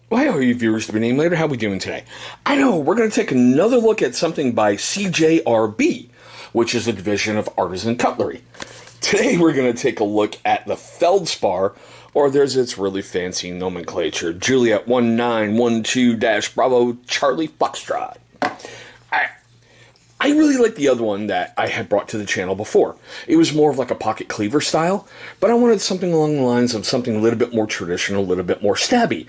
Why are you viewers to be named later? How we doing today? I know, we're going to take another look at something by CJRB, which is a division of Artisan Cutlery. Today we're going to take a look at the Feldspar, or there's its really fancy nomenclature, Juliet 1912-Bravo Charlie Foxtrot. I really like the other one that I had brought to the channel before. It was more of like a pocket cleaver style, but I wanted something along the lines of something a little bit more traditional, a little bit more stabby.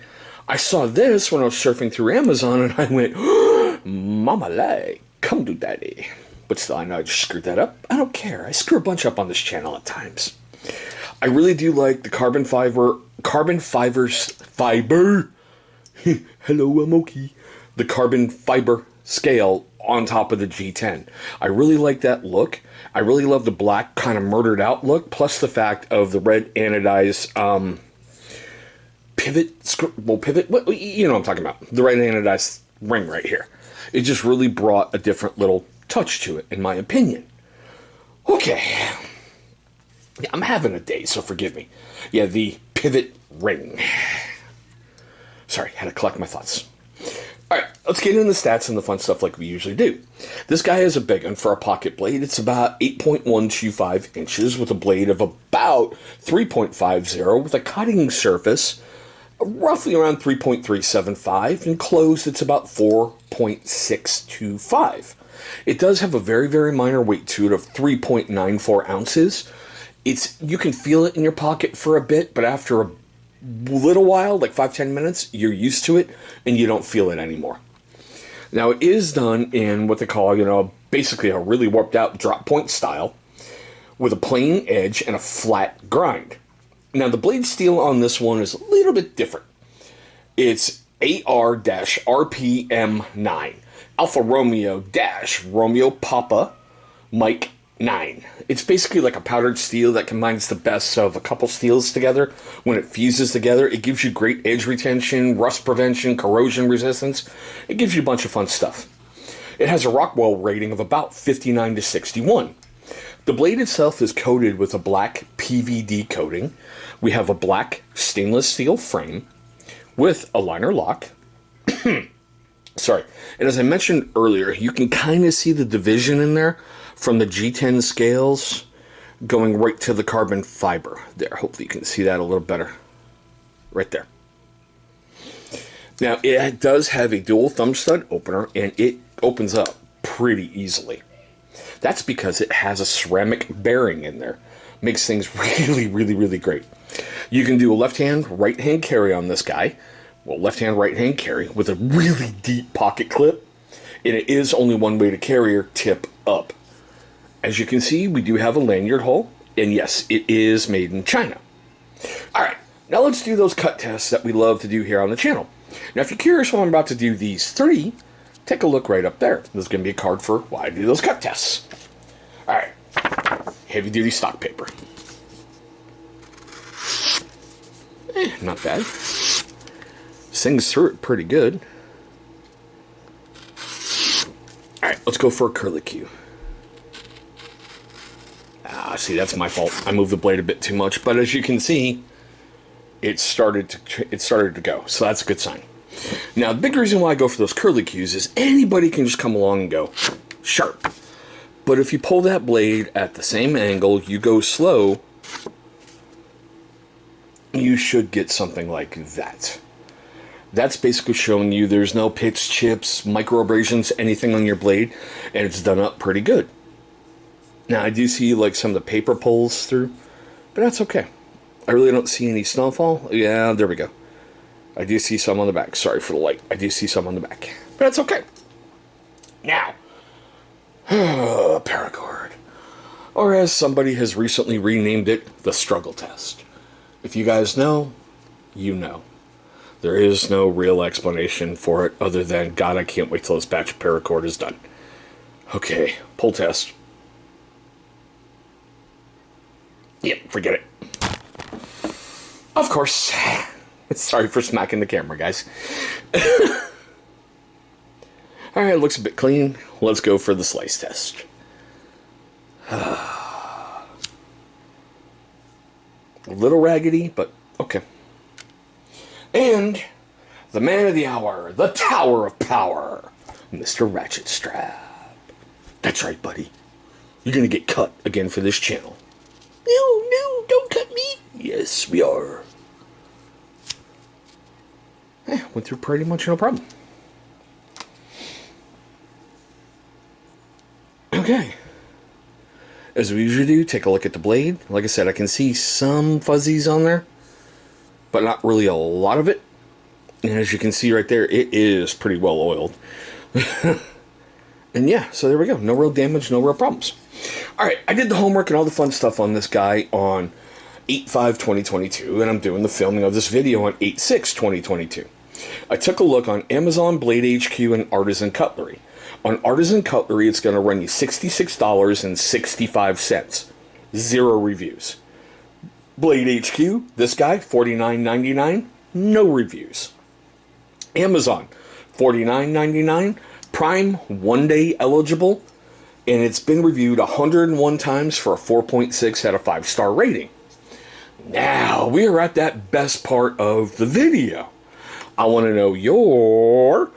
I saw this when I was surfing through Amazon, and I went, oh, Mama lay, come do daddy. But still, I know I just screwed that up. I don't care. I screw a bunch up on this channel at times. I really do like the carbon fiber. Hello, I'm Oki. The carbon fiber scale on top of the G10. I really like that look. I really love the black kind of murdered out look, plus the fact of the red anodized pivot, you know what I'm talking about. The red anodized ring right here. It just really brought a different little touch to it, in my opinion. Okay. Yeah, I'm having a day, so forgive me. Yeah, the pivot ring. Sorry, had to collect my thoughts. Alright, let's get into the stats and the fun stuff like we usually do. This guy is a big one for a pocket blade. It's about 8.125 inches with a blade of about 3.50 with a cutting surface roughly around 3.375, and closed it's about 4.625. It does have a very, very minor weight to it of 3.94 ounces. You can feel it in your pocket for a bit, but after a little while, like 5-10 minutes, you're used to it and you don't feel it anymore. Now, it is done in what they call, basically a really warped out drop point style with a plain edge and a flat grind. Now, the blade steel on this one is a little bit different. It's AR-RPM9, Alpha Romeo Papa Mike 9. It's basically like a powdered steel that combines the best of a couple steels together. When it fuses together, it gives you great edge retention, rust prevention, corrosion resistance. It gives you a bunch of fun stuff. It has a Rockwell rating of about 59 to 61. The blade itself is coated with a black PVD coating. We have a black stainless steel frame with a liner lock. Sorry. And as I mentioned earlier, you can kind of see the division in there from the G10 scales going right to the carbon fiber. There, hopefully you can see that a little better. Right there. Now, it does have a dual thumb stud opener, and it opens up pretty easily. That's because it has a ceramic bearing in there. Makes things really, really, really great. You can do a left-hand, right-hand carry on this guy. Well, left-hand, right-hand carry with a really deep pocket clip. And it is only one way to carry or tip up. As you can see, we do have a lanyard hole. And yes, it is made in China. Alright, now let's do those cut tests that we love to do here on the channel. Now, if you're curious why I'm about to do these three, take a look right up there. There's going to be a card for why I do those cut tests. Alright, heavy-duty stock paper. Not bad. Sings through it pretty good. Alright, let's go for a curlicue. See, that's my fault. I moved the blade a bit too much, but as you can see, it started to go, so that's a good sign. Now, the big reason why I go for those curlicues is anybody can just come along and go sharp. But if you pull that blade at the same angle, you go slow, you should get something like that. That's basically showing you there's no pitch, chips, micro abrasions, anything on your blade, and it's done up pretty good. Now, I do see like some of the paper pulls through, but that's okay. I really don't see any snowfall. Yeah, there we go. I do see some on the back. Sorry for the light. I do see some on the back, but that's okay. Now, paracord. Or as somebody has recently renamed it, the struggle test. If you guys know, you know. There is no real explanation for it other than, God, I can't wait till this batch of paracord is done. Okay, pull test. Yep, forget it. Of course. Sorry for smacking the camera, guys. Alright, looks a bit clean. Let's go for the slice test. A little raggedy, but okay. And the man of the hour, the Tower of Power, Mr. Ratchet Strap. That's right, buddy. You're gonna get cut again for this channel. No, don't cut me. Yes, we are. Went through pretty much no problem. Okay. As we usually do, take a look at the blade. Like I said, I can see some fuzzies on there, but not really a lot of it. And as you can see right there, it is pretty well oiled. And yeah, so there we go. No real damage, no real problems. Alright, I did the homework and all the fun stuff on this guy on 8/5/2022, and I'm doing the filming of this video on 8/6/2022. I took a look on Amazon, Blade HQ, and Artisan Cutlery. On Artisan Cutlery, it's going to run you $66.65. 0 reviews. Blade HQ, this guy, $49.99. No reviews. Amazon, $49.99. Prime, 1 day eligible. And it's been reviewed 101 times for a 4.6 out of 5-star rating. Now, we are at that best part of the video. I want to know your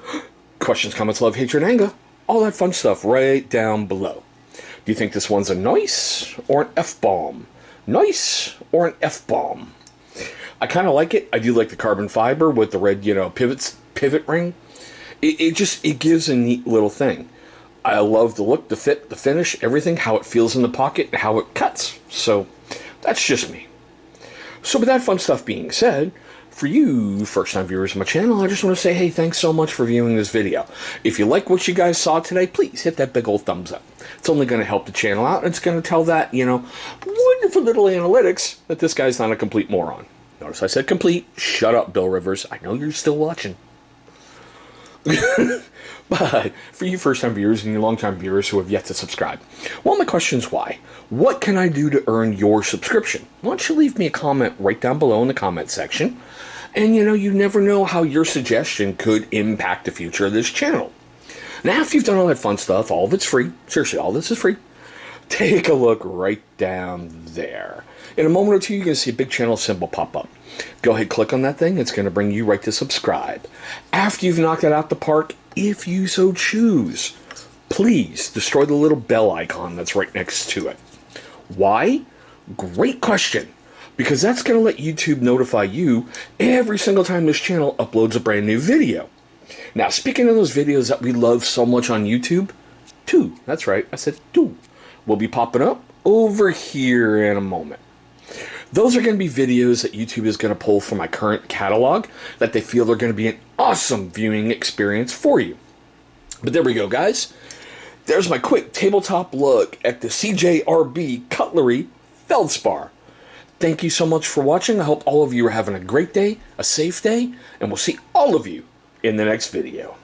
questions, comments, love, hatred, anger. All that fun stuff right down below. Do you think this one's a nice or an F-bomb? Nice or an F-bomb? I kind of like it. I do like the carbon fiber with the red, pivot ring. It gives a neat little thing. I love the look, the fit, the finish, everything, how it feels in the pocket, and how it cuts. So, that's just me. So with that fun stuff being said, for you first-time viewers of my channel, I just want to say, hey, thanks so much for viewing this video. If you like what you guys saw today, please hit that big old thumbs up. It's only going to help the channel out, and it's going to tell that, wonderful little analytics that this guy's not a complete moron. Notice I said complete. Shut up, Bill Rivers. I know you're still watching. But for you first-time viewers and your long-time viewers who have yet to subscribe, well, my question is why? What can I do to earn your subscription? Why don't you leave me a comment right down below in the comment section? And you never know how your suggestion could impact the future of this channel. Now, after you've done all that fun stuff, all of it's free. Seriously, all this is free. Take a look right down there. In a moment or two, you're going to see a big channel symbol pop up. Go ahead, click on that thing. It's going to bring you right to subscribe. After you've knocked it out the park, if you so choose, please destroy the little bell icon that's right next to it. Why? Great question. Because that's going to let YouTube notify you every single time this channel uploads a brand new video. Now, speaking of those videos that we love so much on YouTube, 2, that's right, I said 2, will be popping up over here in a moment. Those are going to be videos that YouTube is going to pull from my current catalog that they feel are going to be an awesome viewing experience for you. But there we go, guys. There's my quick tabletop look at the CJRB Cutlery Feldspar. Thank you so much for watching. I hope all of you are having a great day, a safe day, and we'll see all of you in the next video.